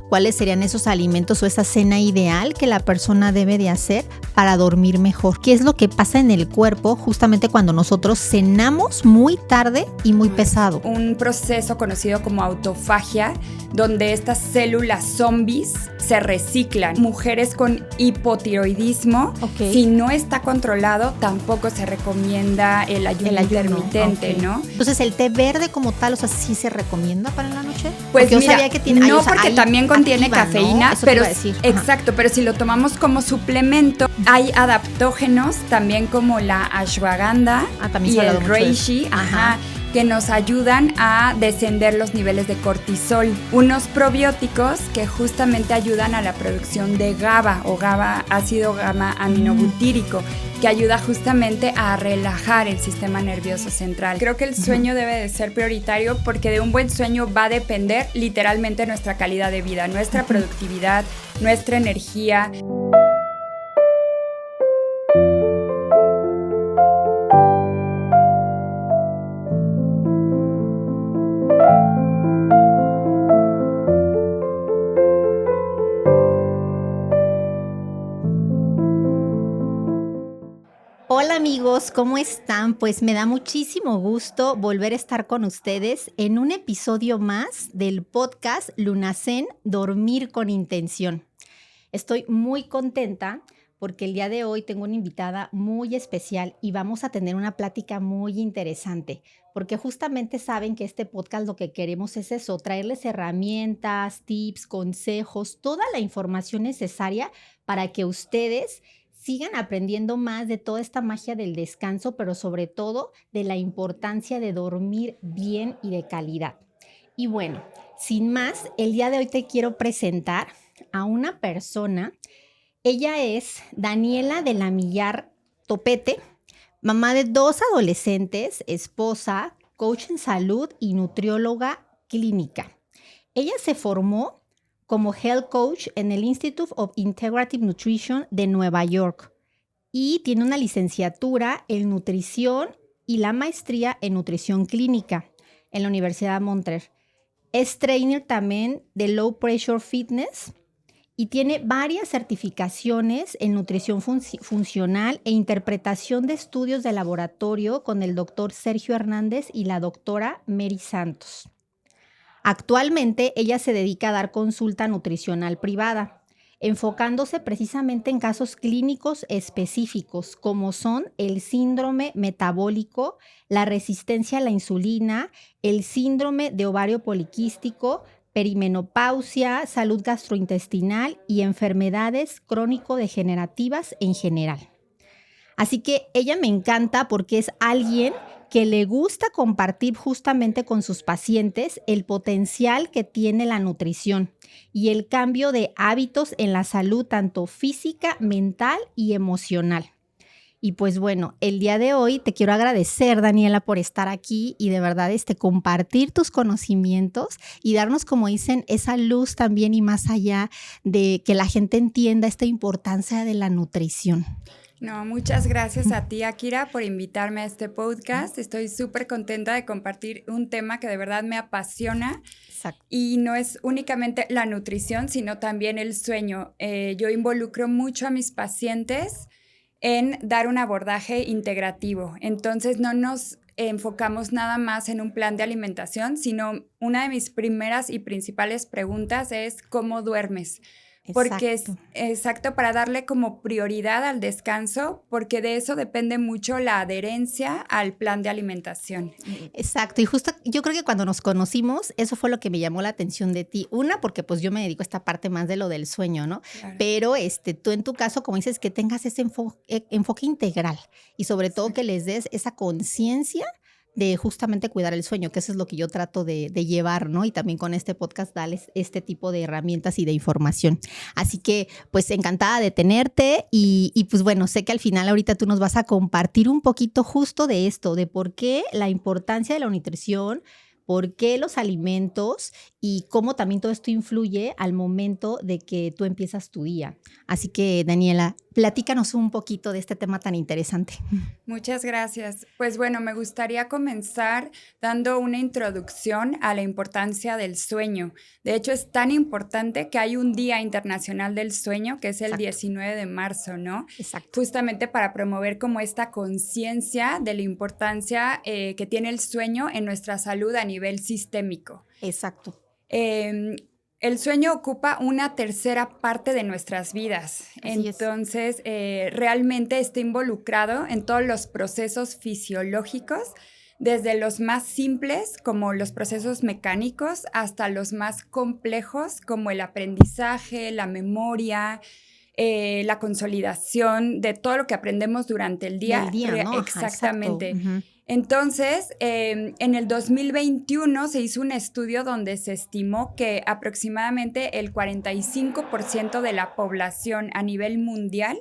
cuáles serían esos alimentos o esa cena ideal que la persona debe de hacer para dormir mejor. ¿Qué es lo que pasa en el cuerpo justamente cuando nosotros cenamos muy tarde y muy pesado? Un proceso conocido como autofagia, donde estas células zombies se reciclan. Mujeres con hipotiroidismo, si no está controlado, tampoco se recomienda el ayuno intermitente, ¿no? Entonces, ¿el té verde como tal, o sea, sí se recomienda para la noche? Pues porque mira, yo sabía que tiene, no, porque también contiene activa, cafeína, ¿no? pero exacto, pero si lo tomamos como suplemento, hay adaptógenos también como la ashwagandha y el reishi, que nos ayudan a descender los niveles de cortisol. Unos probióticos que justamente ayudan a la producción de GABA o ácido gamma aminobutírico, que ayuda justamente a relajar el sistema nervioso central. Creo que el sueño debe de ser prioritario porque de un buen sueño va a depender literalmente nuestra calidad de vida, nuestra productividad, nuestra energía. Hola amigos, ¿cómo están? Pues me da muchísimo gusto volver a estar con ustedes en un episodio más del podcast Lunazen, Dormir con Intención. Estoy muy contenta porque el día de hoy tengo una invitada muy especial y vamos a tener una plática muy interesante, porque justamente saben que este podcast lo que queremos es eso, traerles herramientas, tips, consejos, toda la información necesaria para que ustedes sigan aprendiendo más de toda esta magia del descanso, pero sobre todo de la importancia de dormir bien y de calidad. Y bueno, sin más, el día de hoy te quiero presentar a una persona. Ella es Daniela de la Millar Topete, mamá de 2 adolescentes, esposa, coach en salud y nutrióloga clínica. Ella se formó como Health Coach en el Institute of Integrative Nutrition de Nueva York y tiene una licenciatura en nutrición y la maestría en nutrición clínica en la Universidad de Montreal. Es trainer también de Low Pressure Fitness y tiene varias certificaciones en nutrición funcional e interpretación de estudios de laboratorio con el doctor Sergio Hernández y la doctora Mary Santos. Actualmente ella se dedica a dar consulta nutricional privada, enfocándose precisamente en casos clínicos específicos como son el síndrome metabólico, la resistencia a la insulina, el síndrome de ovario poliquístico, perimenopausia, salud gastrointestinal y enfermedades crónico-degenerativas en general. Así que ella me encanta porque es alguien que le gusta compartir justamente con sus pacientes el potencial que tiene la nutrición y el cambio de hábitos en la salud tanto física, mental y emocional. Y pues bueno, el día de hoy te quiero agradecer, Daniela, por estar aquí y de verdad compartir tus conocimientos y darnos, como dicen, esa luz también y más allá de que la gente entienda esta importancia de la nutrición. No, muchas gracias a ti, Akira, por invitarme a este podcast. Estoy súper contenta de compartir un tema que de verdad me apasiona. Exacto. Y no es únicamente la nutrición, sino también el sueño. Yo involucro mucho a mis pacientes en dar un abordaje integrativo. Entonces, no nos enfocamos nada más en un plan de alimentación, sino una de mis primeras y principales preguntas es ¿cómo duermes? Porque es exacto para darle como prioridad al descanso, porque de eso depende mucho la adherencia al plan de alimentación. Exacto, y justo yo creo que cuando nos conocimos, eso fue lo que me llamó la atención de ti. Una, porque pues yo me dedico a esta parte más de lo del sueño, ¿no? Claro. Pero tú en tu caso, como dices, que tengas ese enfoque integral y sobre todo que les des esa conciencia de justamente cuidar el sueño, que eso es lo que yo trato de llevar, ¿no? Y también con este podcast darles este tipo de herramientas y de información. Así que, pues, encantada de tenerte y pues bueno, sé que al final ahorita tú nos vas a compartir un poquito justo de esto, de por qué la importancia de la nutrición, por qué los alimentos y cómo también todo esto influye al momento de que tú empiezas tu día. Así que, Daniela, platícanos un poquito de este tema tan interesante. Muchas gracias. Pues bueno, me gustaría comenzar dando una introducción a la importancia del sueño. De hecho, es tan importante que hay un Día Internacional del Sueño, que es el 19 de marzo, ¿no? Exacto. Justamente para promover como esta conciencia de la importancia que tiene el sueño en nuestra salud a nivel sistémico. Exacto. El sueño ocupa una tercera parte de nuestras vidas. Entonces, realmente está involucrado en todos los procesos fisiológicos, desde los más simples, como los procesos mecánicos, hasta los más complejos, como el aprendizaje, la memoria, la consolidación de todo lo que aprendemos durante el día. ¿No? Exactamente. Uh-huh. Entonces, en el 2021 se hizo un estudio donde se estimó que aproximadamente el 45% de la población a nivel mundial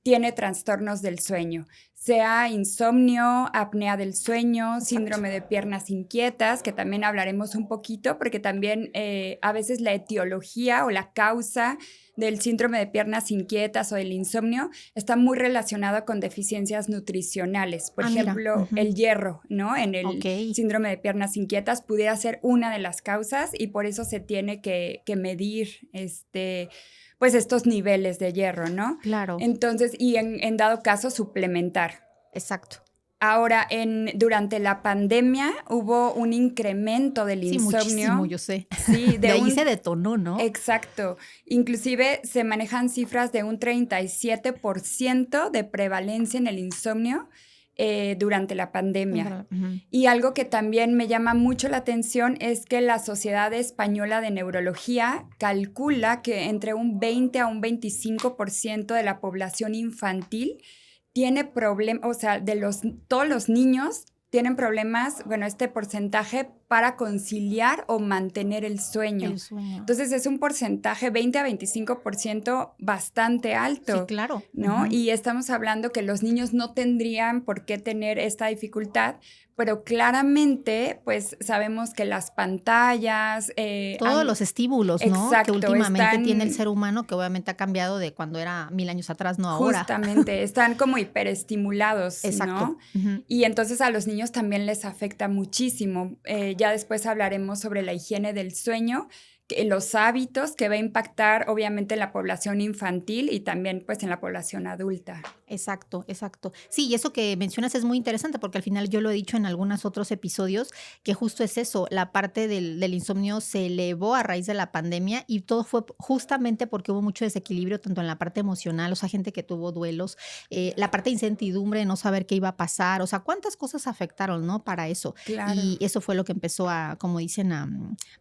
tiene trastornos del sueño, sea insomnio, apnea del sueño, síndrome de piernas inquietas, que también hablaremos un poquito, porque también a veces la etiología o la causa del síndrome de piernas inquietas o del insomnio está muy relacionado con deficiencias nutricionales. Por ejemplo, el hierro, ¿no? En el síndrome de piernas inquietas pudiera ser una de las causas y por eso se tiene que medir pues estos niveles de hierro, ¿no? Claro. Entonces, y en dado caso, suplementar. Exacto. Ahora, durante la pandemia hubo un incremento del insomnio. Muchísimo, yo sé. Sí, de ahí se detonó, ¿no? Exacto. Inclusive se manejan cifras de un 37% de prevalencia en el insomnio durante la pandemia. Uh-huh. Y algo que también me llama mucho la atención es que la Sociedad Española de Neurología calcula que entre un 20 a un 25% de la población infantil tiene problemas, o sea, todos los niños tienen problemas, bueno, este porcentaje para conciliar o mantener el sueño. Entonces, es un porcentaje 20 a 25% bastante alto. Sí, claro. ¿No? Uh-huh. Y estamos hablando que los niños no tendrían por qué tener esta dificultad, pero claramente, pues, sabemos que las pantallas... todos los estímulos, ¿no? Exacto, que últimamente tiene el ser humano, que obviamente ha cambiado de cuando era 1000 años atrás, no ahora. Justamente, están como hiperestimulados, exacto. ¿no? Uh-huh. Y entonces a los niños también les afecta muchísimo. Ya después hablaremos sobre la higiene del sueño, los hábitos que va a impactar obviamente en la población infantil y también pues en la población adulta. Exacto, exacto. Sí, y eso que mencionas es muy interesante porque al final yo lo he dicho en algunos otros episodios que justo es eso, la parte del insomnio se elevó a raíz de la pandemia y todo fue justamente porque hubo mucho desequilibrio tanto en la parte emocional, o sea, gente que tuvo duelos, la parte de incertidumbre, no saber qué iba a pasar, o sea, cuántas cosas afectaron, ¿no? Para eso. Claro. Y eso fue lo que empezó a, como dicen,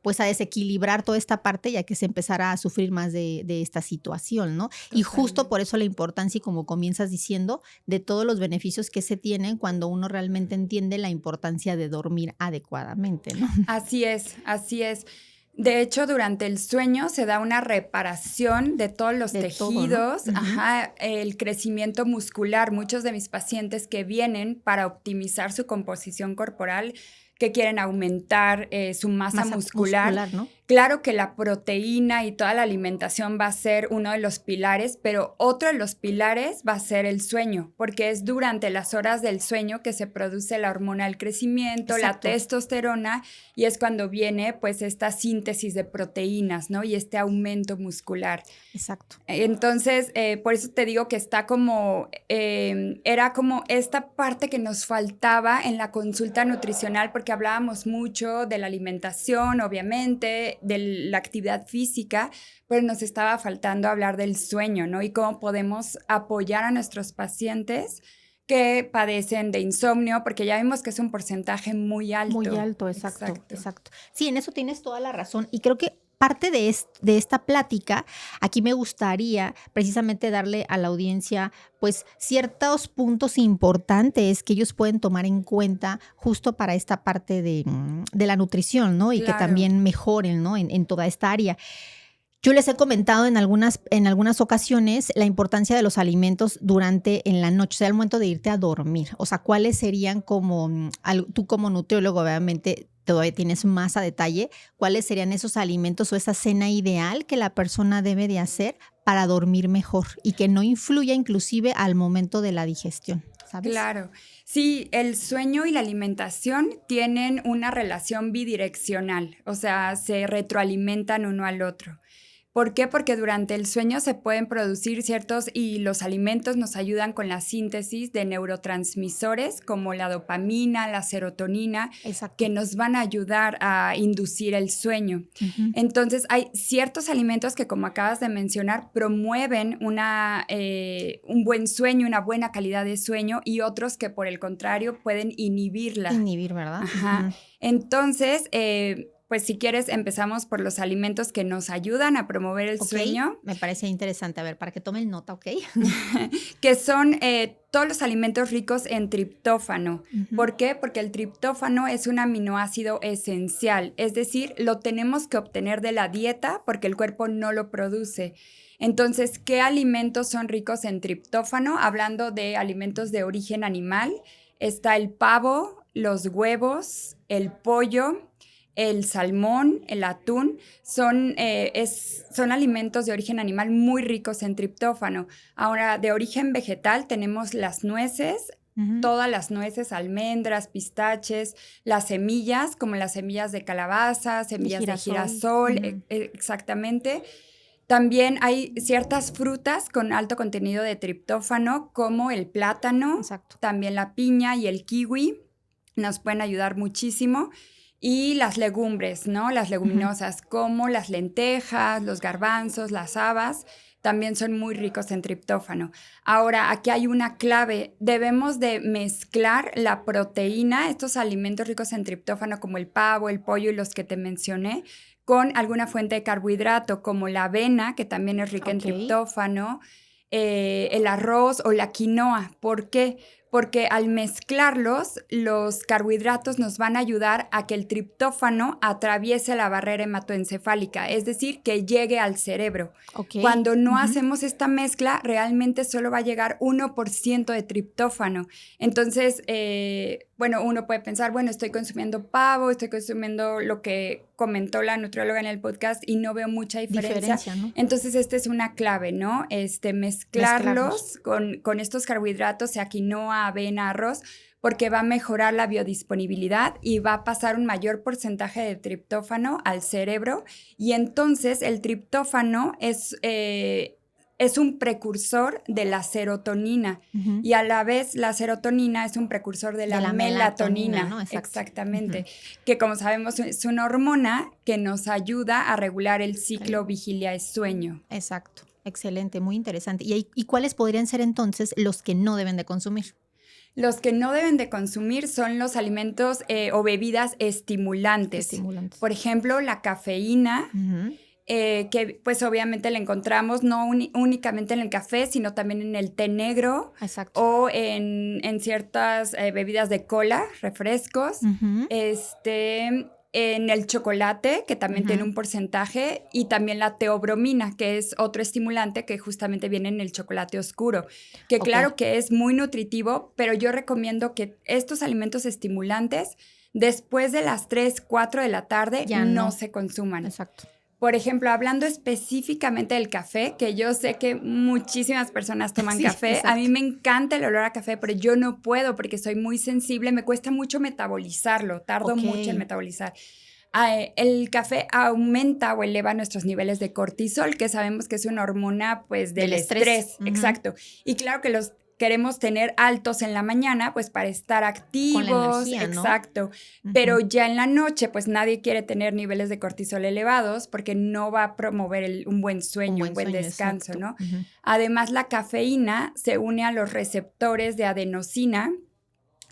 pues a desequilibrar toda esta parte ya que se empezara a sufrir más de esta situación, ¿no? Totalmente. Y justo por eso la importancia y como comienzas diciendo, de todos los beneficios que se tienen cuando uno realmente entiende la importancia de dormir adecuadamente, ¿no? Así es, así es. De hecho, durante el sueño se da una reparación de todos los tejidos, todo, ¿no? Uh-huh. Ajá, el crecimiento muscular. Muchos de mis pacientes que vienen para optimizar su composición corporal, que quieren aumentar su masa muscular, ¿no? Claro que la proteína y toda la alimentación va a ser uno de los pilares, pero otro de los pilares va a ser el sueño, porque es durante las horas del sueño que se produce la hormona del crecimiento, exacto. La testosterona, y es cuando viene pues esta síntesis de proteínas, ¿no? Y este aumento muscular. Exacto. Entonces, por eso te digo que está como, era como esta parte que nos faltaba en la consulta nutricional, porque hablábamos mucho de la alimentación, obviamente, de la actividad física, pero nos estaba faltando hablar del sueño, ¿no? Y cómo podemos apoyar a nuestros pacientes que padecen de insomnio, porque ya vimos que es un porcentaje muy alto. Muy alto, exacto. Sí, en eso tienes toda la razón. Y creo que parte de esta plática, aquí me gustaría precisamente darle a la audiencia pues ciertos puntos importantes que ellos pueden tomar en cuenta justo para esta parte de la nutrición, ¿no? Y claro, que también mejoren, ¿no? en toda esta área. Yo les he comentado en algunas ocasiones la importancia de los alimentos en la noche, o sea, al momento de irte a dormir. O sea, ¿cuáles serían tú como nutriólogo, obviamente, todavía tienes más a detalle, ¿cuáles serían esos alimentos o esa cena ideal que la persona debe de hacer para dormir mejor y que no influya inclusive al momento de la digestión? ¿Sabes? Claro. Sí, el sueño y la alimentación tienen una relación bidireccional, o sea, se retroalimentan uno al otro. ¿Por qué? Porque durante el sueño se pueden producir y los alimentos nos ayudan con la síntesis de neurotransmisores como la dopamina, la serotonina, Exacto. que nos van a ayudar a inducir el sueño. Uh-huh. Entonces, hay ciertos alimentos que, como acabas de mencionar, promueven un buen sueño, una buena calidad de sueño, y otros que, por el contrario, pueden inhibirla. Inhibir, ¿verdad? Ajá. Uh-huh. Entonces, pues si quieres, empezamos por los alimentos que nos ayudan a promover el sueño. Me parece interesante. A ver, para que tomen nota, ¿ok? Que son todos los alimentos ricos en triptófano. Uh-huh. ¿Por qué? Porque el triptófano es un aminoácido esencial. Es decir, lo tenemos que obtener de la dieta porque el cuerpo no lo produce. Entonces, ¿qué alimentos son ricos en triptófano? Hablando de alimentos de origen animal, está el pavo, los huevos, el pollo, el salmón, el atún, son alimentos de origen animal muy ricos en triptófano. Ahora, de origen vegetal tenemos las nueces, uh-huh. Todas las nueces, almendras, pistaches, las semillas, como las semillas de calabaza, semillas de girasol, uh-huh. Exactamente. También hay ciertas frutas con alto contenido de triptófano, como el plátano, exacto. También la piña y el kiwi, nos pueden ayudar muchísimo. Y las legumbres, ¿no? Las leguminosas, uh-huh. Como las lentejas, los garbanzos, las habas, también son muy ricos en triptófano. Ahora, aquí hay una clave. Debemos de mezclar la proteína, estos alimentos ricos en triptófano como el pavo, el pollo y los que te mencioné, con alguna fuente de carbohidrato como la avena, que también es rica en triptófano, el arroz o la quinoa. ¿Por qué? Porque al mezclarlos, los carbohidratos nos van a ayudar a que el triptófano atraviese la barrera hematoencefálica, es decir, que llegue al cerebro. Cuando no uh-huh. hacemos esta mezcla, realmente solo va a llegar 1% de triptófano. Entonces, uno puede pensar, estoy consumiendo pavo, estoy consumiendo lo que comentó la nutrióloga en el podcast y no veo mucha diferencia, ¿no? Entonces, esta es una clave, ¿no? Mezclarlos con estos carbohidratos, sea quinoa, avena, arroz, porque va a mejorar la biodisponibilidad y va a pasar un mayor porcentaje de triptófano al cerebro. Y entonces el triptófano es un precursor de la serotonina, uh-huh. Y a la vez la serotonina es un precursor de la melatonina, ¿no? Exactamente, uh-huh. Que como sabemos es una hormona que nos ayuda a regular el ciclo vigilia-sueño. Exacto, excelente, muy interesante. ¿Y cuáles podrían ser entonces los que no deben de consumir? Los que no deben de consumir son los alimentos o bebidas estimulantes. Por ejemplo, la cafeína, uh-huh. Que pues obviamente la encontramos no únicamente en el café, sino también en el té negro. Exacto. O en ciertas bebidas de cola, refrescos, uh-huh. En el chocolate, que también uh-huh. tiene un porcentaje, y también la teobromina, que es otro estimulante que justamente viene en el chocolate oscuro, que claro que es muy nutritivo, pero yo recomiendo que estos alimentos estimulantes, después de las 3, 4 de la tarde, ya no se consuman. Exacto. Por ejemplo, hablando específicamente del café, que yo sé que muchísimas personas toman café. Exacto. A mí me encanta el olor a café, pero yo no puedo porque soy muy sensible. Me cuesta mucho metabolizarlo, tardo mucho en metabolizar. El café aumenta o eleva nuestros niveles de cortisol, que sabemos que es una hormona pues, del estrés. Uh-huh. Exacto. Y claro que los queremos tener altos en la mañana, pues para estar activos. Con la energía, ¿no? Exacto. Uh-huh. Pero ya en la noche, pues nadie quiere tener niveles de cortisol elevados porque no va a promover un buen sueño, un buen descanso, exacto. ¿No? Uh-huh. Además, la cafeína se une a los receptores de adenosina,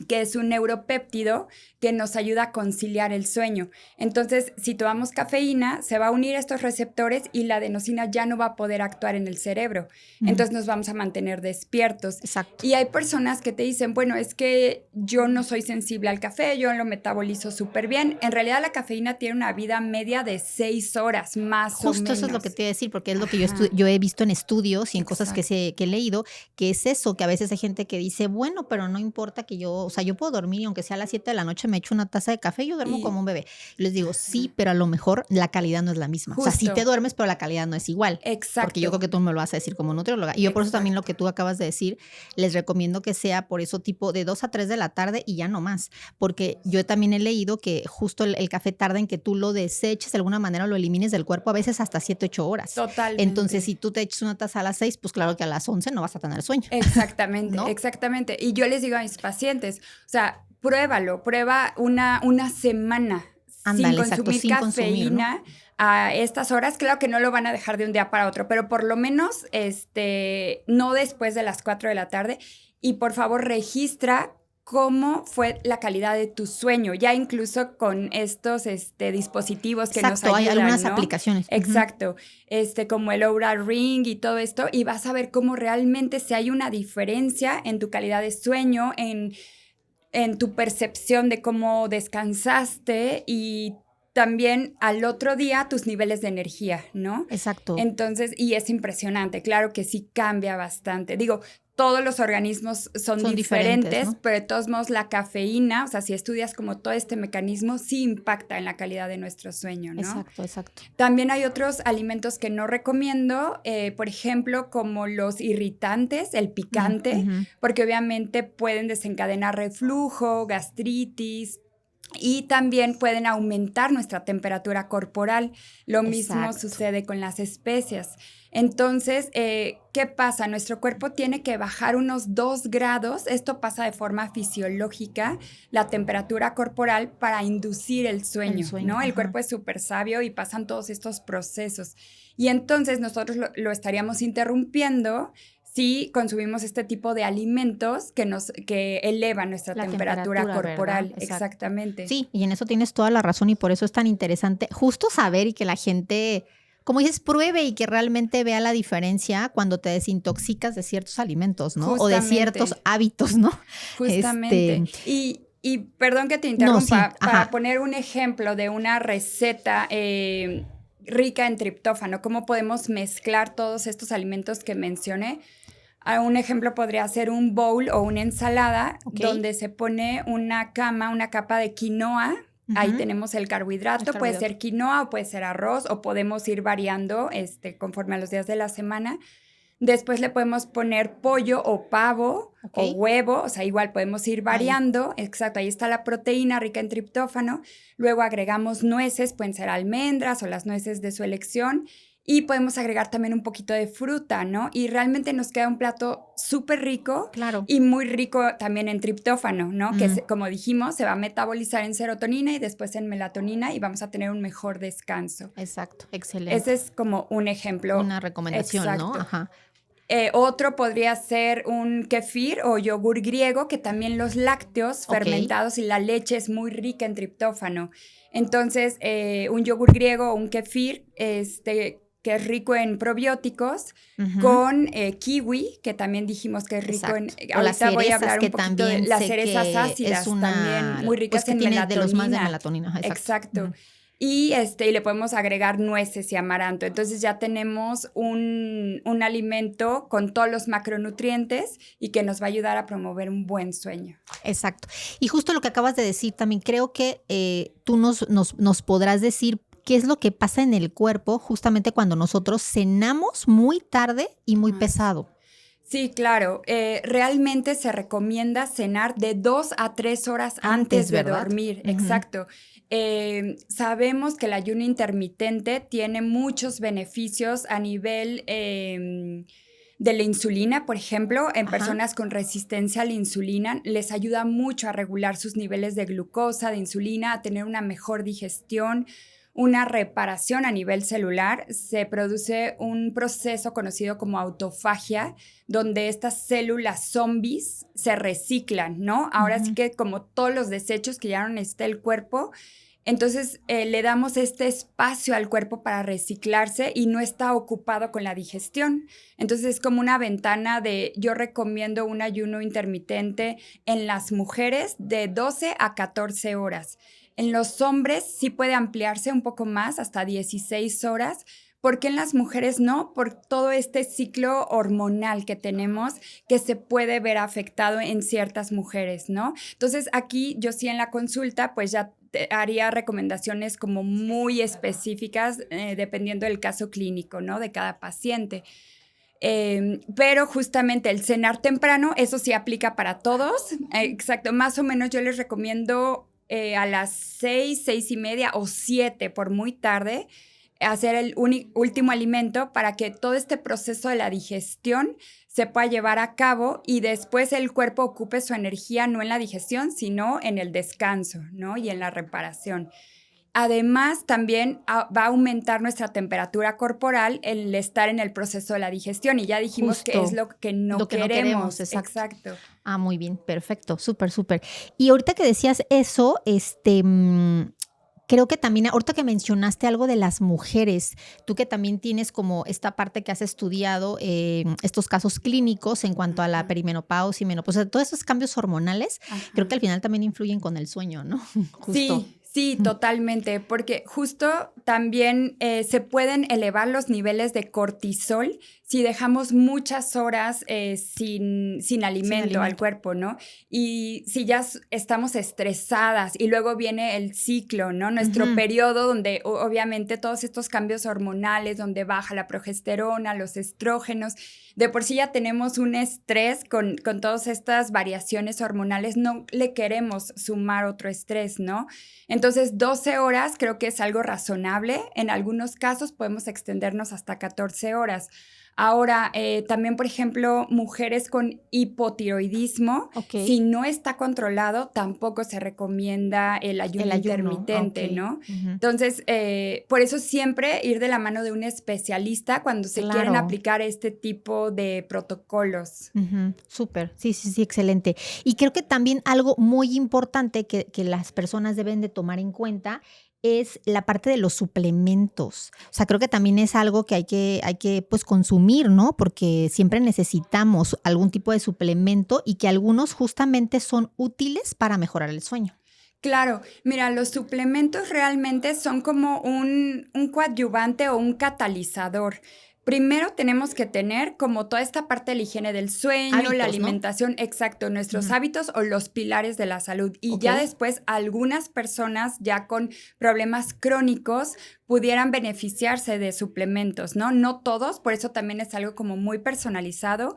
que es un neuropéptido que nos ayuda a conciliar el sueño. Entonces, si tomamos cafeína, se va a unir a estos receptores y la adenosina ya no va a poder actuar en el cerebro. Entonces, nos vamos a mantener despiertos. Exacto. Y hay personas que te dicen, es que yo no soy sensible al café, yo lo metabolizo súper bien. En realidad, la cafeína tiene una vida media de 6 horas, más o menos. Justo eso es lo que te iba a decir, porque es lo que yo he visto en estudios y en cosas que he leído, que es eso, que a veces hay gente que dice, pero no importa que yo sea, yo puedo dormir y aunque sea a las 7 de la noche me echo una taza de café y yo duermo como un bebé. Y les digo, sí, pero a lo mejor la calidad no es la misma. Justo. O sea, sí te duermes, pero la calidad no es igual. Exacto. Porque yo creo que tú me lo vas a decir como nutrióloga. Y yo por eso también lo que tú acabas de decir, les recomiendo que sea por eso tipo de 2 a 3 de la tarde y ya no más. Porque yo también he leído que justo el café tarda en que tú lo deseches de alguna manera o lo elimines del cuerpo, a veces hasta 7, 8 horas. Totalmente. Entonces, si tú te echas una taza a las 6, pues claro que a las 11 no vas a tener sueño. Exactamente, ¿no? Exactamente. Y yo les digo a mis pacientes, o sea, prueba una semana. Ándale, sin consumir cafeína, ¿no? A estas horas. Claro que no lo van a dejar de un día para otro, pero por lo menos no después de las 4 de la tarde. Y por favor, registra cómo fue la calidad de tu sueño, ya incluso con estos dispositivos que nos ayudan, hay algunas ¿no? aplicaciones. Exacto, como el Oura Ring y todo esto, y vas a ver cómo realmente si hay una diferencia en tu calidad de sueño, en tu percepción de cómo descansaste y también al otro día tus niveles de energía, ¿no? Exacto. Entonces, y es impresionante, claro que sí cambia bastante. Digo, todos los organismos son diferentes, ¿no? Pero de todos modos la cafeína, o sea, si estudias como todo este mecanismo, sí impacta en la calidad de nuestro sueño, ¿no? Exacto. También hay otros alimentos que no recomiendo, por ejemplo, como los irritantes, el picante, porque obviamente pueden desencadenar reflujo, gastritis, y también pueden aumentar nuestra temperatura corporal. Lo mismo sucede con las especias. Entonces, ¿qué pasa? Nuestro cuerpo tiene que bajar unos 2 grados. Esto pasa de forma fisiológica, la temperatura corporal, para inducir el sueño, ¿no? El cuerpo es súper sabio y pasan todos estos procesos. Y entonces nosotros lo estaríamos interrumpiendo si consumimos este tipo de alimentos que elevan nuestra temperatura corporal. Exactamente. Sí, y en eso tienes toda la razón y por eso es tan interesante justo saber y que la gente, como dices, pruebe y que realmente vea la diferencia cuando te desintoxicas de ciertos alimentos, ¿no? Justamente. O de ciertos hábitos, ¿no? Justamente. Y perdón que te interrumpa, para poner un ejemplo de una receta rica en triptófano, ¿cómo podemos mezclar todos estos alimentos que mencioné? Un ejemplo podría ser un bowl o una ensalada donde se pone una capa de quinoa. Ahí tenemos el carbohidrato. Puede ser quinoa o puede ser arroz o podemos ir variando conforme a los días de la semana. Después le podemos poner pollo o pavo o huevo, o sea, igual podemos ir variando. Exacto, ahí está la proteína rica en triptófano. Luego agregamos nueces, pueden ser almendras o las nueces de su elección. Y podemos agregar también un poquito de fruta, ¿no? Y realmente nos queda un plato súper rico. Claro. Y muy rico también en triptófano, ¿no? Que, como dijimos, se va a metabolizar en serotonina y después en melatonina y vamos a tener un mejor descanso. Exacto, excelente. Ese es como un ejemplo. Una recomendación, ¿no? Ajá. Otro podría ser un kefir o yogur griego, que también los lácteos fermentados y la leche es muy rica en triptófano. Entonces, un yogur griego o un kefir, que es rico en probióticos, con kiwi, que también dijimos que es rico en... Ahorita voy a hablar un poquito de las cerezas ácidas, también muy ricas en melatonina. De los más de melatonina. Exacto. Y le podemos agregar nueces y amaranto. Entonces ya tenemos un alimento con todos los macronutrientes y que nos va a ayudar a promover un buen sueño. Exacto. Y justo lo que acabas de decir también, creo que tú nos podrás decir qué es lo que pasa en el cuerpo justamente cuando nosotros cenamos muy tarde y muy pesado. Sí, claro. Realmente se recomienda cenar de 2 a 3 horas antes de dormir. Exacto. Sabemos que el ayuno intermitente tiene muchos beneficios a nivel de la insulina, por ejemplo. En personas con resistencia a la insulina les ayuda mucho a regular sus niveles de glucosa, de insulina, a tener una mejor digestión, una reparación a nivel celular. Se produce un proceso conocido como autofagia, donde estas células zombies se reciclan, ¿no? Ahora sí que como todos los desechos que ya no necesita el cuerpo, entonces le damos este espacio al cuerpo para reciclarse y no está ocupado con la digestión. Entonces es como una ventana yo recomiendo un ayuno intermitente en las mujeres de 12 a 14 horas. En los hombres sí puede ampliarse un poco más, hasta 16 horas, ¿Por qué en las mujeres no? Por todo este ciclo hormonal que tenemos que se puede ver afectado en ciertas mujeres, ¿no? Entonces, aquí yo sí en la consulta, pues ya haría recomendaciones como muy específicas dependiendo del caso clínico, ¿no? De cada paciente. Pero justamente el cenar temprano, eso sí aplica para todos. Exacto, más o menos yo les recomiendo a las 6:30 o 7 por muy tarde, hacer el último alimento para que todo este proceso de la digestión se pueda llevar a cabo y después el cuerpo ocupe su energía no en la digestión, sino en el descanso, ¿no? Y en la reparación. Además, también va a aumentar nuestra temperatura corporal el estar en el proceso de la digestión. Y ya dijimos Justo, que es lo que no queremos. Exacto. Ah, muy bien, perfecto, súper, súper. Y ahorita que decías eso, creo que también, ahorita que mencionaste algo de las mujeres, tú que también tienes como esta parte que has estudiado, estos casos clínicos en cuanto a la perimenopausia y menopausia, todos esos cambios hormonales, creo que al final también influyen con el sueño, ¿no? Justo. Sí, totalmente, porque justo también se pueden elevar los niveles de cortisol si dejamos muchas horas sin alimento al cuerpo, ¿no? Y si ya estamos estresadas y luego viene el ciclo, ¿no? Nuestro periodo donde obviamente todos estos cambios hormonales, donde baja la progesterona, los estrógenos, de por sí ya tenemos un estrés con todas estas variaciones hormonales, no le queremos sumar otro estrés, ¿no? Entonces, 12 horas creo que es algo razonable. En algunos casos podemos extendernos hasta 14 horas. Ahora, también, por ejemplo, mujeres con hipotiroidismo, si no está controlado, tampoco se recomienda el ayuno intermitente, ¿no? Entonces, por eso siempre ir de la mano de un especialista cuando se quieren aplicar este tipo de protocolos. Súper, sí, excelente. Y creo que también algo muy importante que las personas deben de tomar en cuenta es la parte de los suplementos. O sea, creo que también es algo que hay que pues consumir, ¿no? Porque siempre necesitamos algún tipo de suplemento y que algunos justamente son útiles para mejorar el sueño. Claro, mira, los suplementos realmente son como un coadyuvante o un catalizador. Primero tenemos que tener como toda esta parte de la higiene del sueño, hábitos, la alimentación, ¿no? Exacto, nuestros hábitos o los pilares de la salud. Y ya después algunas personas ya con problemas crónicos pudieran beneficiarse de suplementos, ¿no? No todos, por eso también es algo como muy personalizado,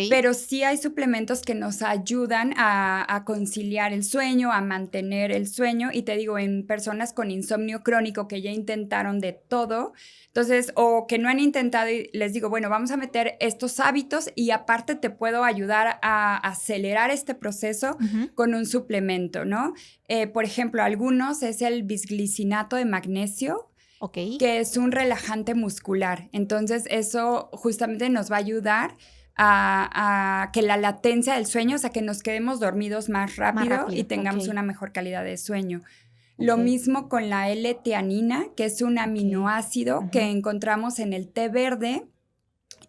pero sí hay suplementos que nos ayudan a conciliar el sueño, a mantener el sueño, y te digo, en personas con insomnio crónico que ya intentaron de todo, entonces, o que no han intentado y les digo, bueno, vamos a meter estos hábitos y aparte te puedo ayudar a acelerar este proceso con un suplemento, ¿no? Por ejemplo, algunos es el bisglicinato de magnesio, que es un relajante muscular. Entonces, eso justamente nos va a ayudar a que la latencia del sueño, o sea, que nos quedemos dormidos más rápido y tengamos una mejor calidad de sueño. Lo mismo con la L-teanina, que es un aminoácido que encontramos en el té verde.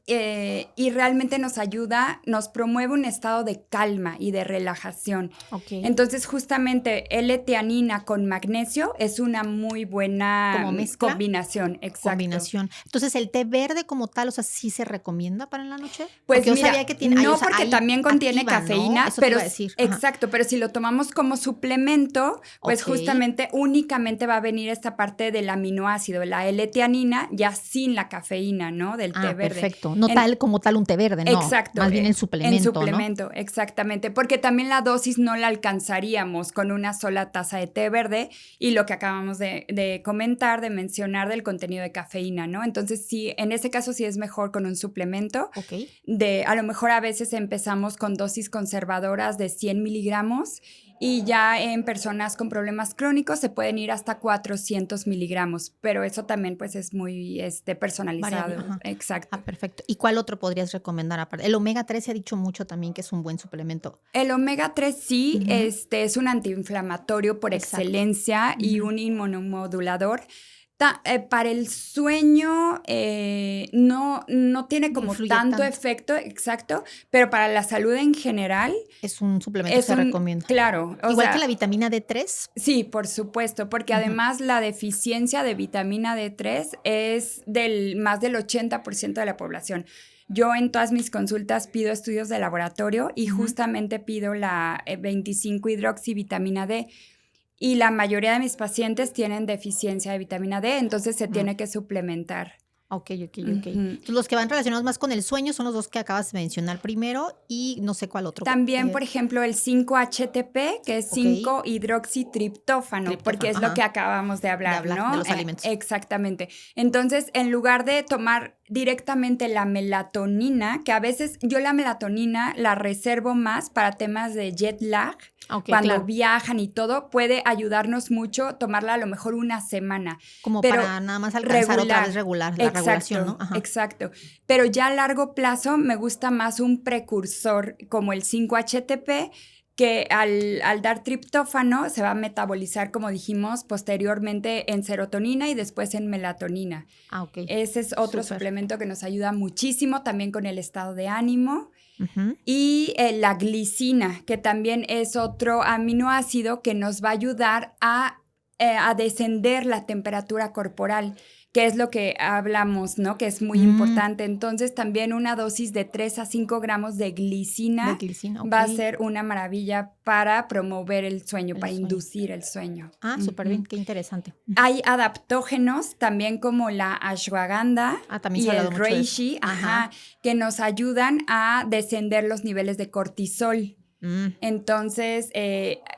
Y realmente nos ayuda, nos promueve un estado de calma y de relajación. Entonces, justamente L-teanina con magnesio es una muy buena combinación. Exacto. Combinación. Entonces, ¿el té verde como tal, o sea, sí se recomienda para en la noche? Pues mira, yo sabía que tiene, no, porque también contiene cafeína, ¿no? Pero exacto, pero si lo tomamos como suplemento, pues justamente únicamente va a venir esta parte del aminoácido, la L-teanina, ya sin la cafeína, ¿no? Del té verde. Perfecto. No como tal un té verde, no. Exacto. Más bien en suplemento, en suplemento, ¿no? Exactamente. Porque también la dosis no la alcanzaríamos con una sola taza de té verde y lo que acabamos de comentar, de mencionar del contenido de cafeína, ¿no? Entonces, sí, en ese caso sí es mejor con un suplemento. A lo mejor a veces empezamos con dosis conservadoras de 100 miligramos y ya en personas con problemas crónicos se pueden ir hasta 400 miligramos, pero eso también pues es muy personalizado. Exacto. Perfecto. ¿Y cuál otro podrías recomendar aparte? El omega 3 se ha dicho mucho también que es un buen suplemento. El omega 3 sí, es un antiinflamatorio por excelencia y un inmunomodulador. Para el sueño no tiene como tanto efecto, exacto, pero para la salud en general es un suplemento que se recomienda. Claro. Igual que la vitamina D3. Sí, por supuesto, porque además la deficiencia de vitamina D3 es más del 80% de la población. Yo en todas mis consultas pido estudios de laboratorio y justamente pido la 25-hidroxivitamina D. Y la mayoría de mis pacientes tienen deficiencia de vitamina D, entonces se tiene que suplementar. Ok. Entonces, los que van relacionados más con el sueño son los dos que acabas de mencionar primero y no sé cuál otro. También, por ejemplo, el 5-HTP, que es 5-hidroxitriptófano, porque es lo que acabamos de hablar, ¿no? De los alimentos. Exactamente. Entonces, en lugar de tomar directamente la melatonina, que a veces yo la melatonina la reservo más para temas de jet lag, cuando viajan y todo, puede ayudarnos mucho tomarla a lo mejor una semana. Como para nada más alcanzar otra vez la regulación, ¿no? Exacto. Pero ya a largo plazo me gusta más un precursor como el 5-HTP, que al dar triptófano se va a metabolizar, como dijimos, posteriormente en serotonina y después en melatonina. Ese es otro suplemento que nos ayuda muchísimo también con el estado de ánimo. Y la glicina, que también es otro aminoácido que nos va a ayudar a descender la temperatura corporal, que es lo que hablamos, ¿no? Que es muy importante. Entonces, también una dosis de 3 a 5 gramos de glicina va a ser una maravilla para promover el sueño, para inducir el sueño. Súper bien, qué interesante. Hay adaptógenos también como la ashwagandha y el reishi, que nos ayudan a descender los niveles de cortisol. Entonces,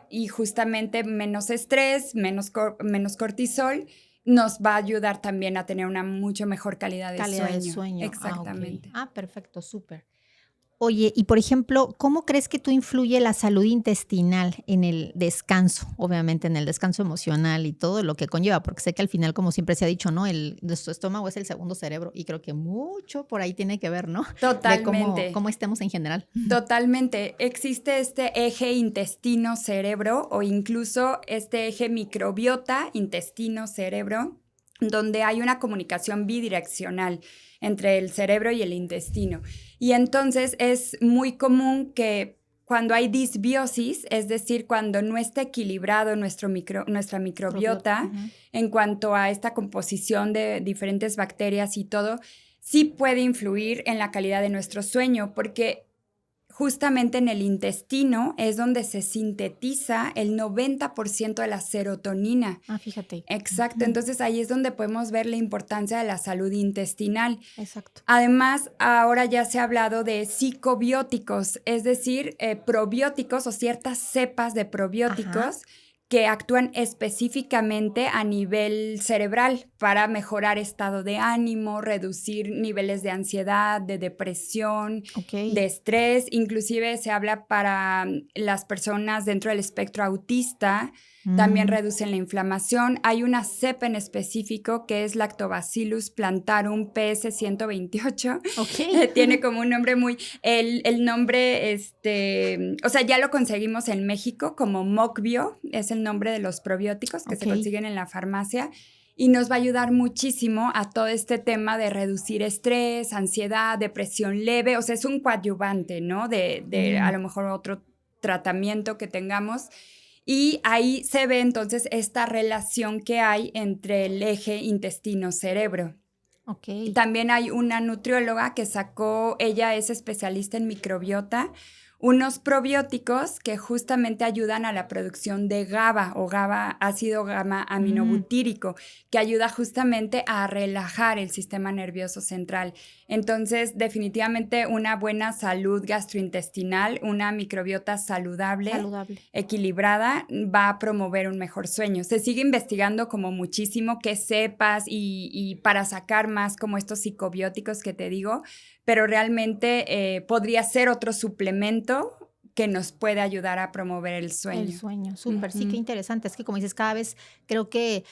y justamente menos estrés, menos cortisol, nos va a ayudar también a tener una mucho mejor calidad de sueño. Exactamente. Perfecto, súper. Oye, y por ejemplo, ¿cómo crees que tú influye la salud intestinal en el descanso? Obviamente en el descanso emocional y todo lo que conlleva, porque sé que al final, como siempre se ha dicho, ¿no? Nuestro estómago es el segundo cerebro y creo que mucho por ahí tiene que ver, ¿no? Totalmente. De cómo estemos en general. Totalmente. Existe este eje intestino-cerebro o incluso este eje microbiota intestino-cerebro, donde hay una comunicación bidireccional entre el cerebro y el intestino. Y entonces es muy común que cuando hay disbiosis, es decir, cuando no está equilibrado nuestra microbiota en cuanto a esta composición de diferentes bacterias y todo, sí puede influir en la calidad de nuestro sueño, porque justamente en el intestino es donde se sintetiza el 90% de la serotonina. Fíjate. Exacto. Entonces ahí es donde podemos ver la importancia de la salud intestinal. Exacto. Además, ahora ya se ha hablado de psicobióticos, es decir, probióticos o ciertas cepas de probióticos que actúan específicamente a nivel cerebral para mejorar estado de ánimo, reducir niveles de ansiedad, de depresión, de estrés. Inclusive se habla para las personas dentro del espectro autista, también reducen la inflamación. Hay una cepa en específico que es Lactobacillus plantarum PS128. Tiene como un nombre muy... El nombre, o sea, ya lo conseguimos en México como Mocbio, es el nombre de los probióticos que se consiguen en la farmacia. Y nos va a ayudar muchísimo a todo este tema de reducir estrés, ansiedad, depresión leve. O sea, es un coadyuvante, ¿no? De a lo mejor otro tratamiento que tengamos. Y ahí se ve entonces esta relación que hay entre el eje intestino-cerebro. También hay una nutrióloga que ella es especialista en microbiota, unos probióticos que justamente ayudan a la producción de GABA o ácido gamma aminobutírico, que ayuda justamente a relajar el sistema nervioso central. Entonces, definitivamente una buena salud gastrointestinal, una microbiota saludable, equilibrada, va a promover un mejor sueño. Se sigue investigando como muchísimo qué cepas y para sacar más como estos psicobióticos que te digo, pero realmente podría ser otro suplemento que nos puede ayudar a promover el sueño. El sueño, súper, sí, qué interesante. Es que como dices, cada vez creo que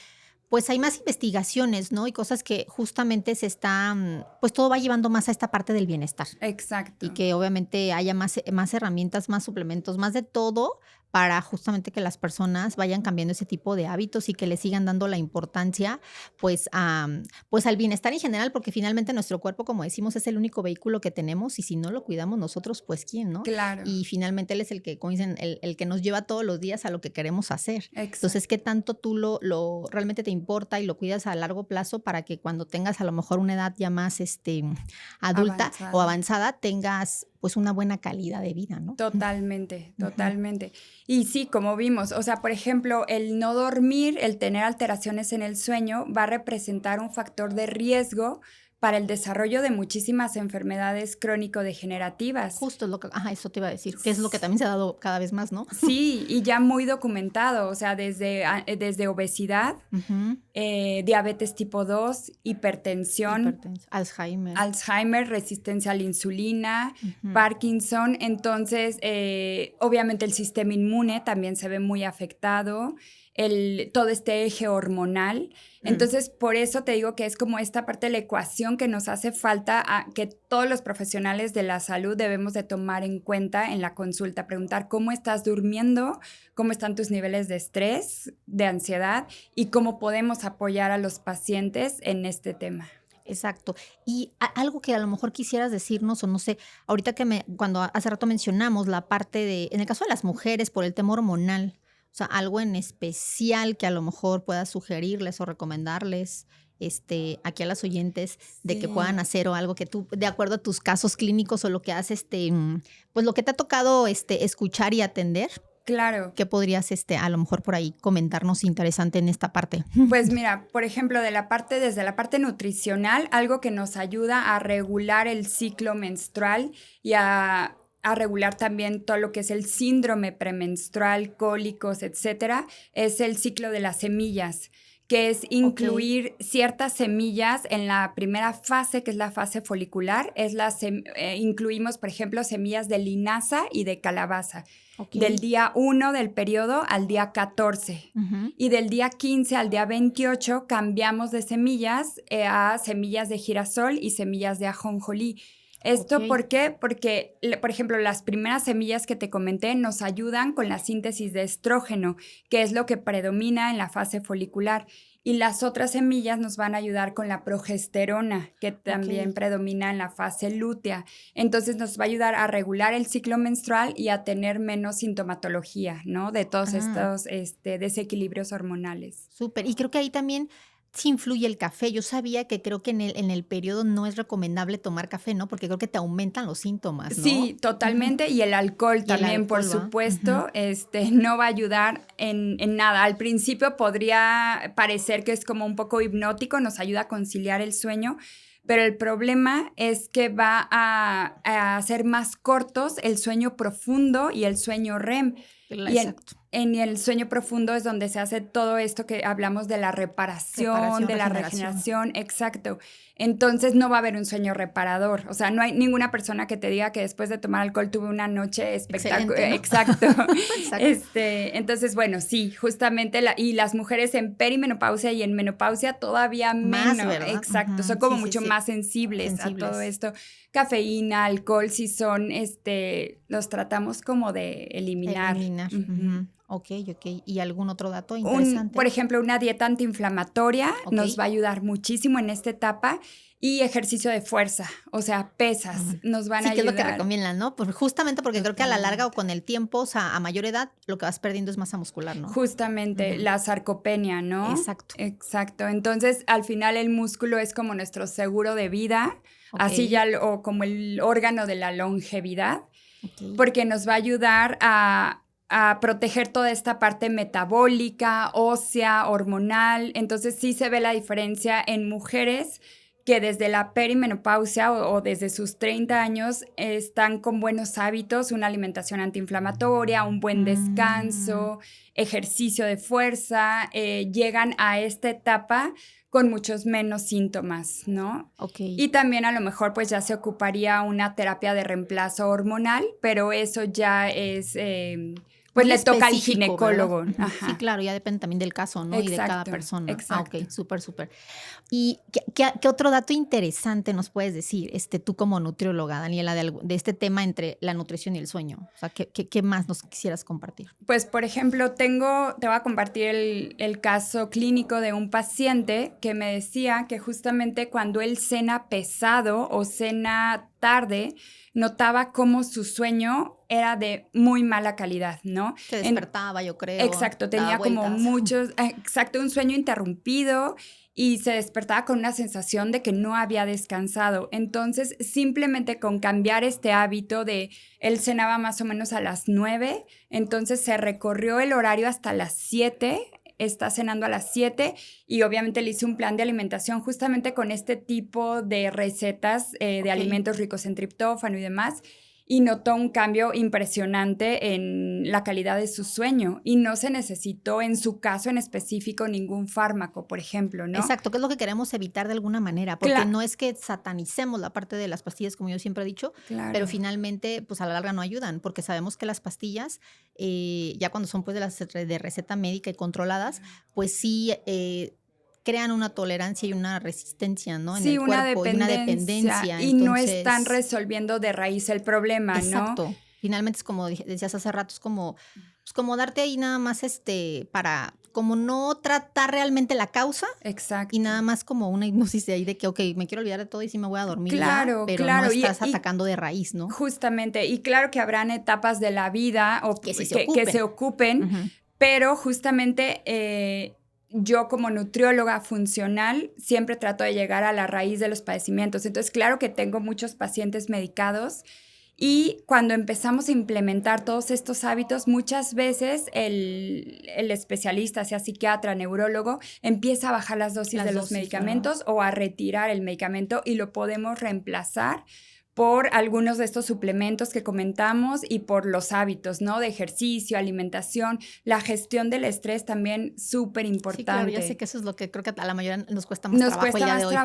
pues hay más investigaciones, ¿no? Y cosas que justamente se están, pues todo va llevando más a esta parte del bienestar. Exacto. Y que obviamente haya más herramientas, más suplementos, más de todo para justamente que las personas vayan cambiando ese tipo de hábitos y que le sigan dando la importancia pues al bienestar en general, porque finalmente nuestro cuerpo, como decimos, es el único vehículo que tenemos y si no lo cuidamos nosotros, pues ¿quién, no? Claro. Y finalmente él es el que, como dicen, el que nos lleva todos los días a lo que queremos hacer. Exacto. Entonces, ¿qué tanto tú lo realmente te importa y lo cuidas a largo plazo para que cuando tengas a lo mejor una edad ya más adulta o avanzada tengas pues una buena calidad de vida, ¿no? Totalmente. Y sí, como vimos, o sea, por ejemplo, el no dormir, el tener alteraciones en el sueño va a representar un factor de riesgo para el desarrollo de muchísimas enfermedades crónico-degenerativas. Justo eso te iba a decir, que es lo que también se ha dado cada vez más, ¿no? Sí, y ya muy documentado, o sea, desde obesidad, diabetes tipo 2, hipertensión, Alzheimer, resistencia a la insulina, Parkinson. Entonces, obviamente el sistema inmune también se ve muy afectado, todo este eje hormonal. Entonces, por eso te digo que es como esta parte de la ecuación que nos hace falta, que todos los profesionales de la salud debemos de tomar en cuenta en la consulta, preguntar cómo estás durmiendo, cómo están tus niveles de estrés, de ansiedad y cómo podemos apoyar a los pacientes en este tema. Exacto. Y algo que a lo mejor quisieras decirnos, o no sé, ahorita cuando hace rato mencionamos la parte en el caso de las mujeres, por el tema hormonal, o sea, algo en especial que a lo mejor puedas sugerirles o recomendarles aquí a las oyentes de que puedan hacer o algo que tú, de acuerdo a tus casos clínicos o lo que has, pues lo que te ha tocado escuchar y atender. Claro. ¿Qué podrías a lo mejor por ahí comentarnos interesante en esta parte? Pues mira, por ejemplo, desde la parte nutricional, algo que nos ayuda a regular el ciclo menstrual y a regular también todo lo que es el síndrome premenstrual, cólicos, etcétera, es el ciclo de las semillas, que es incluir ciertas semillas en la primera fase, que es la fase folicular. Incluimos, por ejemplo, semillas de linaza y de calabaza. Del día 1 del periodo al día 14. Y del día 15 al día 28 cambiamos de semillas a semillas de girasol y semillas de ajonjolí. ¿Esto por qué? Porque, por ejemplo, las primeras semillas que te comenté nos ayudan con la síntesis de estrógeno, que es lo que predomina en la fase folicular. Y las otras semillas nos van a ayudar con la progesterona, que también predomina en la fase lútea. Entonces nos va a ayudar a regular el ciclo menstrual y a tener menos sintomatología, ¿no? De todos estos desequilibrios hormonales. Súper. Y creo que ahí también sí influye el café. Yo sabía que creo que en el periodo no es recomendable tomar café, ¿no? Porque creo que te aumentan los síntomas, ¿no? Sí, totalmente. Y el alcohol también, por supuesto, no va a ayudar en nada. Al principio podría parecer que es como un poco hipnótico, nos ayuda a conciliar el sueño, pero el problema es que va a hacer más cortos el sueño profundo y el sueño REM. Exacto. En el sueño profundo es donde se hace todo esto que hablamos de la reparación, de la regeneración, exacto. Entonces no va a haber un sueño reparador. O sea, no hay ninguna persona que te diga que después de tomar alcohol tuve una noche espectacular. ¿No? Exacto. Entonces, bueno, sí, justamente, y las mujeres en perimenopausia y en menopausia todavía menos. Más, ¿verdad? Exacto, son como mucho más sensibles a todo esto. Cafeína, alcohol, sí son, los tratamos como de eliminar. Ok. ¿Y algún otro dato interesante? Por ejemplo, una dieta antiinflamatoria nos va a ayudar muchísimo en esta etapa. Y ejercicio de fuerza, o sea, pesas, nos van a ayudar. Sí, que es lo que recomiendan, ¿no? Justamente porque creo que a la larga o con el tiempo, o sea, a mayor edad, lo que vas perdiendo es masa muscular, ¿no? Justamente, la sarcopenia, ¿no? Exacto. Entonces, al final el músculo es como nuestro seguro de vida, así ya, o como el órgano de la longevidad, porque nos va a ayudar a proteger toda esta parte metabólica, ósea, hormonal. Entonces, sí se ve la diferencia en mujeres que desde la perimenopausia o desde sus 30 años están con buenos hábitos, una alimentación antiinflamatoria, un buen descanso, ejercicio de fuerza, llegan a esta etapa con muchos menos síntomas, ¿no? Y también a lo mejor pues ya se ocuparía una terapia de reemplazo hormonal, pero eso ya es pues le toca al ginecólogo. Sí, claro, ya depende también del caso, ¿no? Exacto, y de cada persona. Exacto. Ok, súper. ¿Y qué otro dato interesante nos puedes decir, tú como nutrióloga, Daniela, de este tema entre la nutrición y el sueño? O sea, ¿qué más nos quisieras compartir? Pues, por ejemplo, te voy a compartir el caso clínico de un paciente que me decía que justamente cuando él cena pesado o cena tarde, notaba cómo su sueño era de muy mala calidad, ¿no? Se despertaba, yo creo. Exacto, tenía como un sueño interrumpido y se despertaba con una sensación de que no había descansado. Entonces, simplemente con cambiar este hábito de él cenaba más o menos a las 9, entonces se recorrió el horario hasta las 7, está cenando a las 7 y obviamente le hice un plan de alimentación justamente con este tipo de recetas de alimentos ricos en triptófano y demás. Y notó un cambio impresionante en la calidad de su sueño y no se necesitó en su caso en específico ningún fármaco, por ejemplo, ¿no? Exacto, que es lo que queremos evitar de alguna manera, porque no es que satanicemos la parte de las pastillas, como yo siempre he dicho, pero finalmente, pues a la larga no ayudan, porque sabemos que las pastillas, ya cuando son pues de receta médica y controladas, pues sí crean una tolerancia y una resistencia, ¿no? En el cuerpo, y una dependencia. Y entonces, no están resolviendo de raíz el problema, exacto. ¿no? Exacto. Finalmente es como decías hace rato, es como darte ahí nada más para como no tratar realmente la causa. Exacto. Y nada más como una hipnosis de ahí de que, me quiero olvidar de todo y sí me voy a dormir pero no estás atacando de raíz, ¿no? Justamente. Y claro que habrán etapas de la vida que se ocupen, pero justamente yo como nutrióloga funcional siempre trato de llegar a la raíz de los padecimientos. Entonces, claro que tengo muchos pacientes medicados y cuando empezamos a implementar todos estos hábitos, muchas veces el especialista, sea psiquiatra, neurólogo, empieza a bajar las dosis de los medicamentos o a retirar el medicamento y lo podemos reemplazar por algunos de estos suplementos que comentamos y por los hábitos, ¿no? De ejercicio, alimentación, la gestión del estrés también súper importante. Sí, claro, ya sé que eso es lo que creo que a la mayoría nos cuesta más trabajo el día de hoy.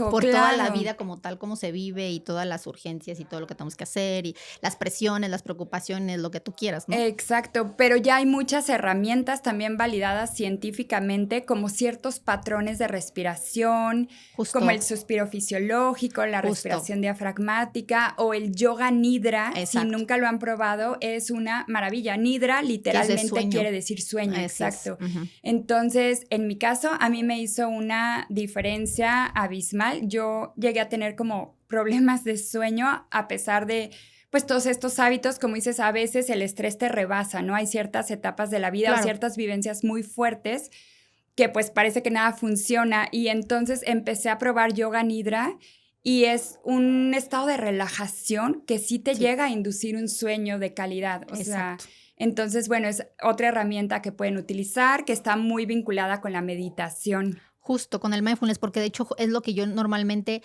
Por toda la vida como tal, cómo se vive y todas las urgencias y todo lo que tenemos que hacer y las presiones, las preocupaciones, lo que tú quieras, ¿no? Exacto, pero ya hay muchas herramientas también validadas científicamente como ciertos patrones de respiración, como el suspiro fisiológico, la respiración diafragmática, o el yoga nidra. Si nunca lo han probado, es una maravilla. Nidra literalmente quiere decir sueño. Exacto. Entonces, en mi caso, a mí me hizo una diferencia abismal. Yo llegué a tener como problemas de sueño a pesar de pues todos estos hábitos, como dices, a veces el estrés te rebasa, ¿no? Hay ciertas etapas de la vida o ciertas vivencias muy fuertes que pues parece que nada funciona. Y entonces empecé a probar yoga nidra y es un estado de relajación que sí te llega a inducir un sueño de calidad. O sea, entonces, bueno, es otra herramienta que pueden utilizar que está muy vinculada con la meditación. Justo, con el mindfulness, porque de hecho es lo que yo normalmente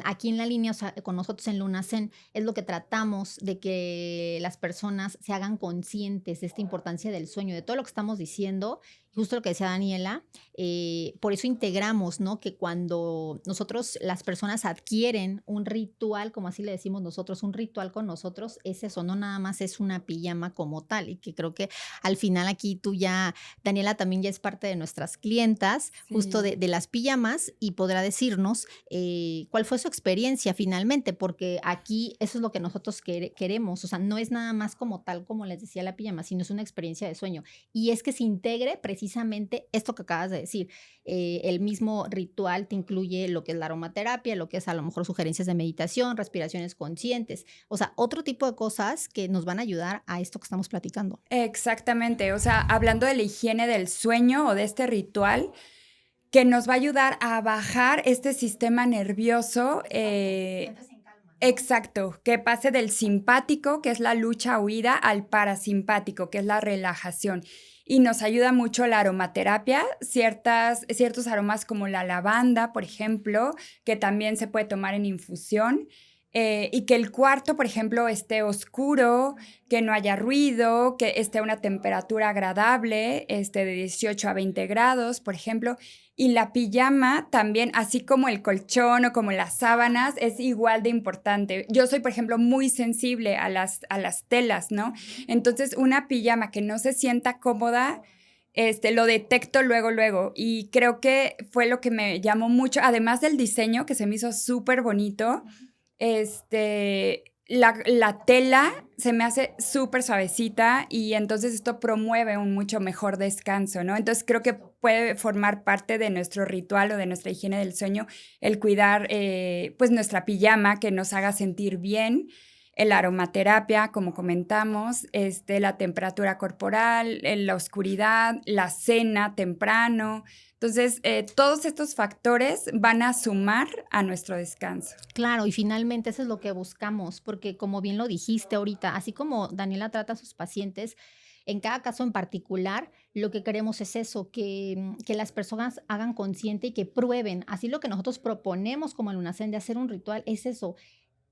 aquí en la línea, o sea, con nosotros en Lunacen, es lo que tratamos de que las personas se hagan conscientes de esta importancia del sueño, de todo lo que estamos diciendo, justo lo que decía Daniela, por eso integramos, ¿no? Que cuando las personas adquieren un ritual, como así le decimos nosotros, un ritual con nosotros, es eso, no nada más es una pijama como tal, y que creo que al final aquí tú ya, Daniela también ya es parte de nuestras clientas, justo de las pijamas, y podrá decirnos cuál fue su experiencia finalmente, porque aquí eso es lo que nosotros queremos, o sea, no es nada más como tal, como les decía la pijama, sino es una experiencia de sueño, y es que se integre precisamente esto que acabas de decir, el mismo ritual te incluye lo que es la aromaterapia, lo que es a lo mejor sugerencias de meditación, respiraciones conscientes, o sea, otro tipo de cosas que nos van a ayudar a esto que estamos platicando. Exactamente, o sea, hablando de la higiene del sueño o de este ritual, que nos va a ayudar a bajar este sistema nervioso. Exacto, que pase del simpático, que es la lucha-huida, al parasimpático, que es la relajación. Y nos ayuda mucho la aromaterapia, ciertos aromas como la lavanda, por ejemplo, que también se puede tomar en infusión. y que el cuarto, por ejemplo, esté oscuro, que no haya ruido, que esté a una temperatura agradable, de 18 a 20 grados, por ejemplo. Y la pijama también, así como el colchón o como las sábanas, es igual de importante. Yo soy, por ejemplo, muy sensible a las telas, ¿no? Entonces, una pijama que no se sienta cómoda, lo detecto luego. Y creo que fue lo que me llamó mucho, además del diseño, que se me hizo súper bonito. La tela se me hace súper suavecita y entonces esto promueve un mucho mejor descanso, ¿no? Entonces creo que puede formar parte de nuestro ritual o de nuestra higiene del sueño el cuidar pues nuestra pijama que nos haga sentir bien, la aromaterapia, como comentamos, la temperatura corporal, la oscuridad, la cena temprano. Entonces, todos estos factores van a sumar a nuestro descanso. Claro, y finalmente eso es lo que buscamos, porque como bien lo dijiste ahorita, así como Daniela trata a sus pacientes, en cada caso en particular, lo que queremos es eso, que las personas hagan consciente y que prueben. Así lo que nosotros proponemos como el Lunacén de hacer un ritual es eso.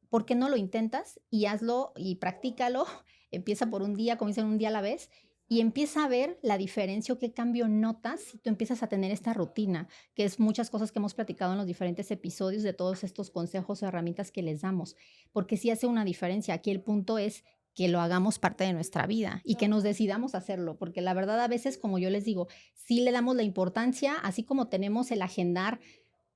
¿Por qué no lo intentas y hazlo y practícalo? Empieza por un día, como dicen, un día a la vez, y empieza a ver la diferencia o qué cambio notas si tú empiezas a tener esta rutina, que es muchas cosas que hemos platicado en los diferentes episodios de todos estos consejos o herramientas que les damos, porque sí hace una diferencia. Aquí el punto es que lo hagamos parte de nuestra vida y que nos decidamos hacerlo, porque la verdad a veces, como yo les digo, sí le damos la importancia, así como tenemos el agendar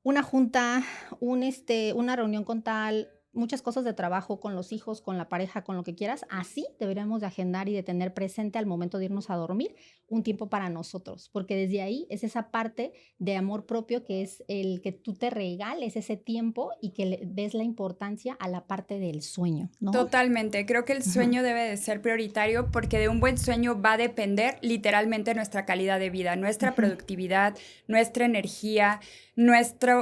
una junta, una reunión con tal, muchas cosas de trabajo con los hijos, con la pareja, con lo que quieras, así deberíamos de agendar y de tener presente al momento de irnos a dormir un tiempo para nosotros, porque desde ahí es esa parte de amor propio que es el que tú te regales ese tiempo y que le des la importancia a la parte del sueño, ¿no? Totalmente, creo que el sueño debe de ser prioritario porque de un buen sueño va a depender literalmente nuestra calidad de vida, nuestra productividad, nuestra energía,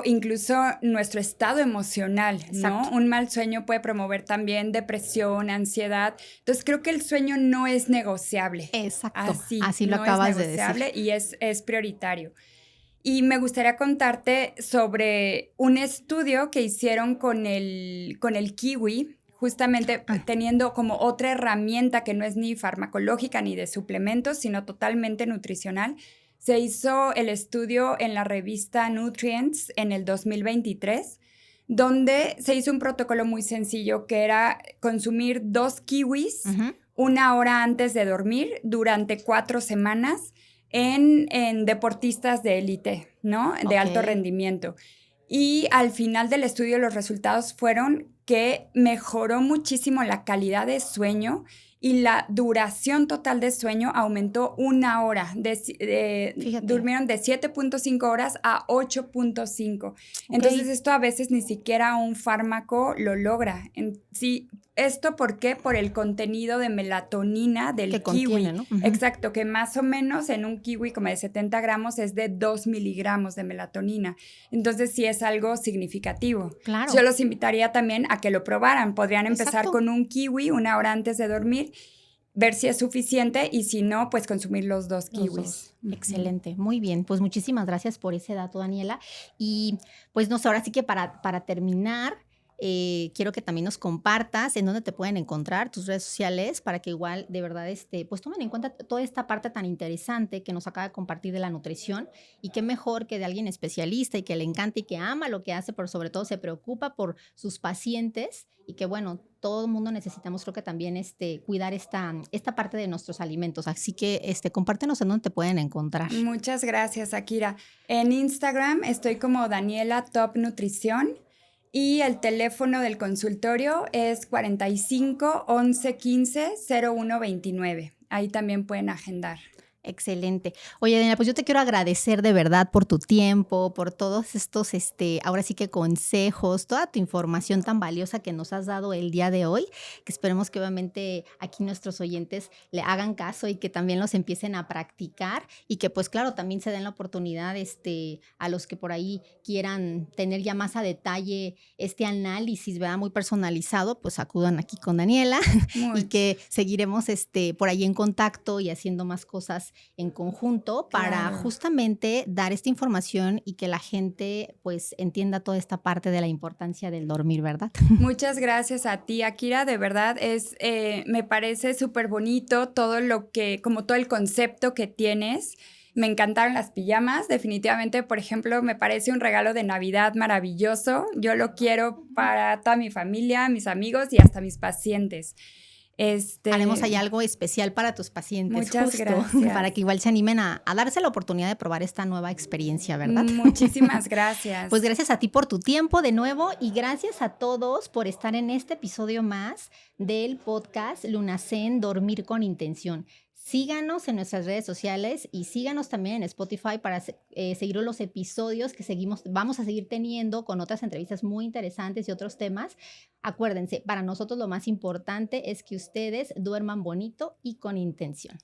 incluso nuestro estado emocional, ¿no? Exacto. Un mal sueño puede promover también depresión, ansiedad. Entonces creo que el sueño no es negociable. Exacto, así lo no acabas es negociable de decir. y es prioritario. Y me gustaría contarte sobre un estudio que hicieron con el kiwi, justamente teniendo como otra herramienta que no es ni farmacológica ni de suplementos, sino totalmente nutricional. Se hizo el estudio en la revista Nutrients en el 2023, donde se hizo un protocolo muy sencillo que era consumir 2 kiwis 1 hora antes de dormir durante 4 semanas en deportistas de élite, ¿no? De alto rendimiento. Y al final del estudio los resultados fueron que mejoró muchísimo la calidad de sueño y la duración total de sueño aumentó 1 hora. Durmieron de 7.5 horas a 8.5. Entonces esto a veces ni siquiera un fármaco lo logra. Sí, ¿esto por qué? Por el contenido de melatonina del que kiwi. Contiene, ¿no? Exacto, que más o menos en un kiwi como de 70 gramos es de 2 miligramos de melatonina. Entonces sí es algo significativo. Claro. Yo los invitaría también a que lo probaran. Podrían empezar con un kiwi 1 hora antes de dormir, ver si es suficiente y si no, pues consumir los 2 kiwis. Excelente, muy bien. Pues muchísimas gracias por ese dato, Daniela. Y pues no sé, ahora sí que para terminar, quiero que también nos compartas en dónde te pueden encontrar, tus redes sociales, para que igual de verdad pues tomen en cuenta toda esta parte tan interesante que nos acaba de compartir de la nutrición, y qué mejor que de alguien especialista y que le encanta y que ama lo que hace, pero sobre todo se preocupa por sus pacientes, y que bueno, todo el mundo necesitamos, creo que también cuidar esta parte de nuestros alimentos. Así que compártenos en dónde te pueden encontrar. Muchas gracias, Akira. En Instagram estoy como Daniela Top Nutrición. Y el teléfono del consultorio es 45 11 15 01 29. Ahí también pueden agendar. Excelente. Oye, Daniela, pues yo te quiero agradecer de verdad por tu tiempo, por todos estos, ahora sí que consejos, toda tu información tan valiosa que nos has dado el día de hoy, que esperemos que obviamente aquí nuestros oyentes le hagan caso y que también los empiecen a practicar, y que pues claro, también se den la oportunidad a los que por ahí quieran tener ya más a detalle este análisis, ¿verdad? Muy personalizado, pues acudan aquí con Daniela y que seguiremos por ahí en contacto y haciendo más cosas en conjunto para justamente dar esta información y que la gente pues entienda toda esta parte de la importancia del dormir, ¿verdad? Muchas gracias a ti, Akira, de verdad me parece súper bonito todo como todo el concepto que tienes. Me encantaron las pijamas, definitivamente, por ejemplo, me parece un regalo de Navidad maravilloso. Yo lo quiero para toda mi familia, mis amigos y hasta mis pacientes. Haremos ahí algo especial para tus pacientes. Muchas gracias. Para que igual se animen a darse la oportunidad de probar esta nueva experiencia, ¿verdad? Muchísimas gracias. Pues gracias a ti por tu tiempo de nuevo y gracias a todos por estar en este episodio más del podcast Lunazen, Dormir con Intención. Síganos en nuestras redes sociales y síganos también en Spotify para seguir los episodios que vamos a seguir teniendo con otras entrevistas muy interesantes y otros temas. Acuérdense, para nosotros lo más importante es que ustedes duerman bonito y con intención.